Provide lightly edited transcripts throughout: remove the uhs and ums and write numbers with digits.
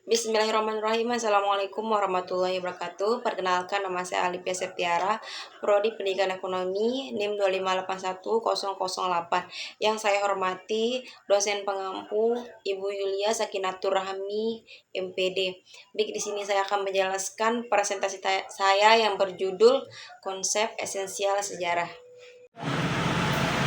Bismillahirrahmanirrahim. Assalamualaikum warahmatullahi wabarakatuh. Perkenalkan, nama saya Alipia Septiara, Prodi Pendidikan Ekonomi, NIM 2581008. Yang saya hormati dosen pengampu Ibu Yulia Sakinatur Rahmi, MPD. Baik, di sini saya akan menjelaskan presentasi saya yang berjudul Konsep Esensial Sejarah.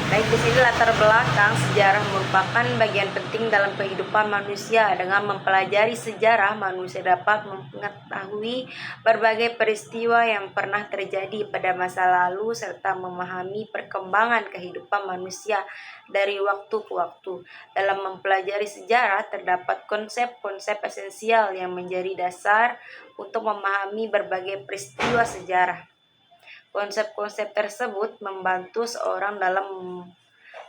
Baik, di sini latar belakang sejarah merupakan bagian penting dalam kehidupan manusia. Dengan mempelajari sejarah, manusia dapat mengetahui berbagai peristiwa yang pernah terjadi pada masa lalu serta memahami perkembangan kehidupan manusia dari waktu ke waktu. Dalam mempelajari sejarah, terdapat konsep-konsep esensial yang menjadi dasar untuk memahami berbagai peristiwa sejarah. Konsep-konsep tersebut membantu seorang dalam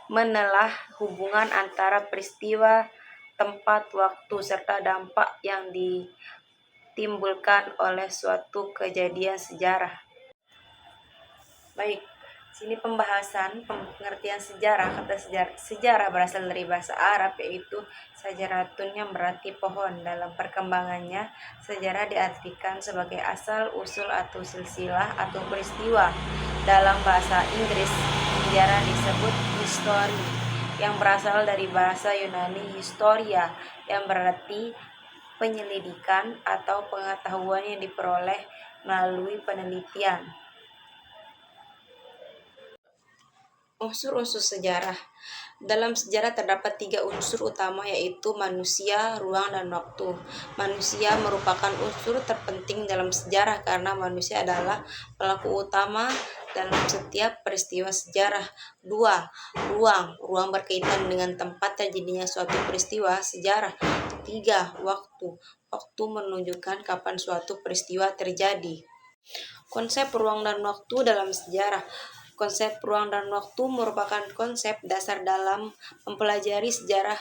menelah hubungan antara peristiwa, tempat, waktu, serta dampak yang ditimbulkan oleh suatu kejadian sejarah. Baik, sini pembahasan pengertian sejarah. Kata sejarah berasal dari bahasa Arab, yaitu sajaratun, yang berarti pohon. Dalam perkembangannya, sejarah diartikan sebagai asal, usul, atau silsilah atau peristiwa. Dalam bahasa Inggris, sejarah disebut history, yang berasal dari bahasa Yunani historia, yang berarti penyelidikan atau pengetahuan yang diperoleh melalui penelitian. Unsur-unsur sejarah. Dalam sejarah terdapat 3 unsur utama, yaitu manusia, ruang, dan waktu. Manusia merupakan unsur terpenting dalam sejarah karena manusia adalah pelaku utama dalam setiap peristiwa sejarah. 2. Ruang. Ruang berkaitan dengan tempat terjadinya suatu peristiwa sejarah. 3. Waktu. Waktu menunjukkan kapan suatu peristiwa terjadi. Konsep ruang dan waktu dalam sejarah. Konsep ruang dan waktu merupakan konsep dasar dalam mempelajari sejarah.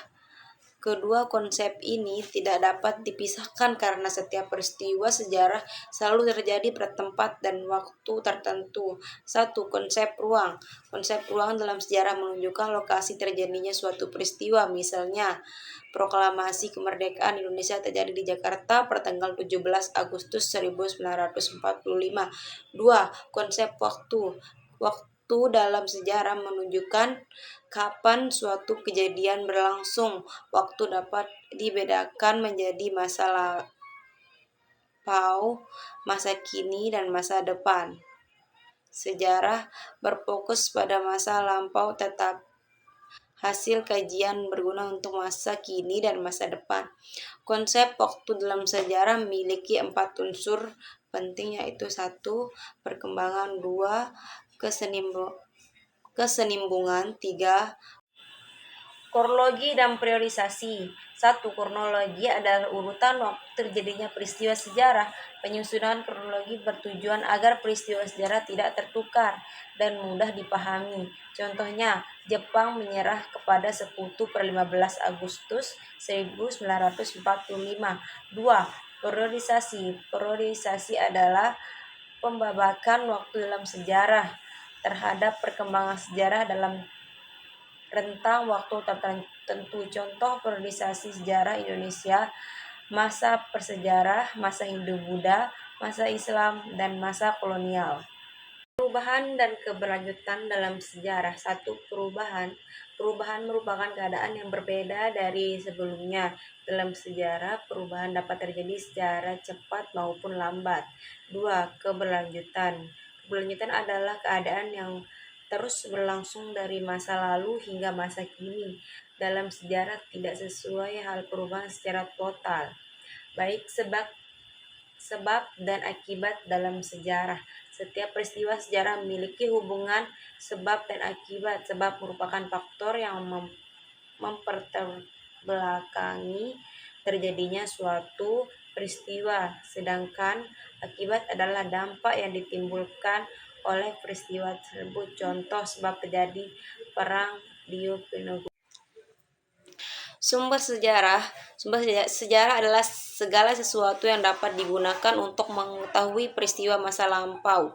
Kedua konsep ini tidak dapat dipisahkan karena setiap peristiwa sejarah selalu terjadi pada tempat dan waktu tertentu. 1. Konsep ruang. Konsep ruang dalam sejarah menunjukkan lokasi terjadinya suatu peristiwa. Misalnya, proklamasi kemerdekaan Indonesia terjadi di Jakarta pada tanggal 17 Agustus 1945. 2. Konsep waktu. Waktu dalam sejarah menunjukkan kapan suatu kejadian berlangsung. Waktu dapat dibedakan menjadi masa lampau, masa kini, dan masa depan. Sejarah berfokus pada masa lampau, tetap hasil kajian berguna untuk masa kini dan masa depan. Konsep waktu dalam sejarah memiliki 4 unsur penting, yaitu 1. Perkembangan, 2. Kesenimbungan, 3. Kronologi dan priorisasi. 1. Kronologi adalah urutan waktu terjadinya peristiwa sejarah. Penyusunan kronologi bertujuan agar peristiwa sejarah tidak tertukar dan mudah dipahami. Contohnya, Jepang menyerah kepada sekutu per 15 Agustus 1945. 2. Priorisasi. Priorisasi adalah pembabakan waktu dalam sejarah terhadap perkembangan sejarah dalam rentang waktu tertentu. Contoh priorisasi sejarah Indonesia: masa prasejarah, masa Hindu-Buddha, masa Islam, dan masa kolonial. Perubahan dan keberlanjutan dalam sejarah. 1. Perubahan. Perubahan merupakan keadaan yang berbeda dari sebelumnya. Dalam sejarah, perubahan dapat terjadi secara cepat maupun lambat. 2. Keberlanjutan. Keberlanjutan adalah keadaan yang terus berlangsung dari masa lalu hingga masa kini. Dalam sejarah tidak sesuai hal perubahan secara total. Baik sebab dan akibat dalam sejarah. Setiap peristiwa sejarah memiliki hubungan sebab dan akibat. Sebab merupakan faktor yang memperterbelakangi terjadinya suatu peristiwa, sedangkan akibat adalah dampak yang ditimbulkan oleh peristiwa tersebut. Contoh sebab terjadi perang Diponegoro. Sumber sejarah. Sumber sejarah adalah segala sesuatu yang dapat digunakan untuk mengetahui peristiwa masa lampau.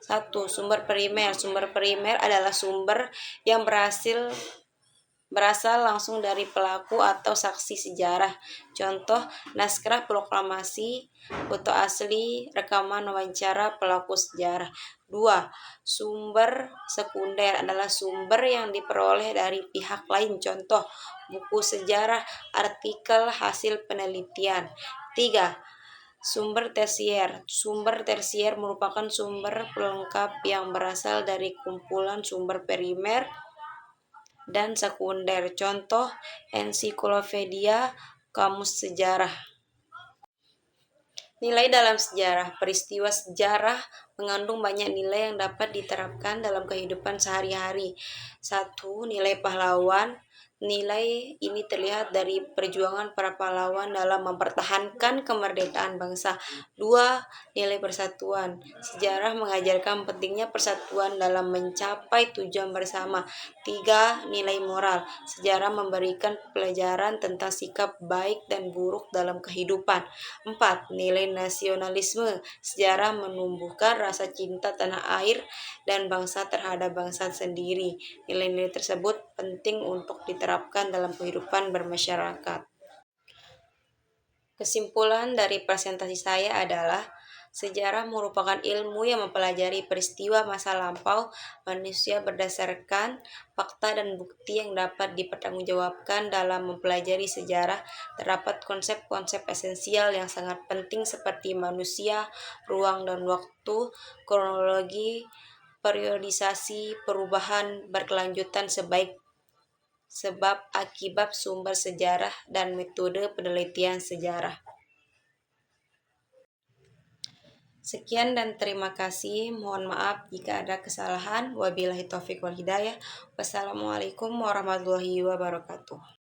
1. Sumber primer. Sumber primer adalah sumber yang berhasil berasal langsung dari pelaku atau saksi sejarah. Contoh, naskah proklamasi, foto asli, rekaman wawancara pelaku sejarah. 2. Sumber sekunder adalah sumber yang diperoleh dari pihak lain. Contoh, buku sejarah, artikel, hasil penelitian. 3. Sumber tersier. Sumber tersier merupakan sumber pelengkap yang berasal dari kumpulan sumber primer dan sekunder. Contoh, ensiklopedia, kamus sejarah. Nilai dalam sejarah. Peristiwa sejarah mengandung banyak nilai yang dapat diterapkan dalam kehidupan sehari-hari. 1. Nilai pahlawan. Nilai ini terlihat dari perjuangan para pahlawan dalam mempertahankan kemerdekaan bangsa. 2. Nilai persatuan. Sejarah mengajarkan pentingnya persatuan dalam mencapai tujuan bersama. 3. Nilai moral. Sejarah memberikan pelajaran tentang sikap baik dan buruk dalam kehidupan. 4. Nilai nasionalisme. Sejarah menumbuhkan rasa cinta tanah air dan bangsa terhadap bangsa sendiri. Nilai-nilai tersebut penting untuk diterapkan dalam kehidupan bermasyarakat. Kesimpulan dari presentasi saya adalah sejarah merupakan ilmu yang mempelajari peristiwa masa lampau manusia berdasarkan fakta dan bukti yang dapat dipertanggungjawabkan. Dalam mempelajari sejarah, terdapat konsep-konsep esensial yang sangat penting seperti manusia, ruang dan waktu, kronologi, periodisasi, perubahan berkelanjutan sebab akibat sumber sejarah, dan metode penelitian sejarah. Sekian dan terima kasih. Mohon maaf jika ada kesalahan. Wabillahi taufiq wal hidayah. Wassalamualaikum warahmatullahi wabarakatuh.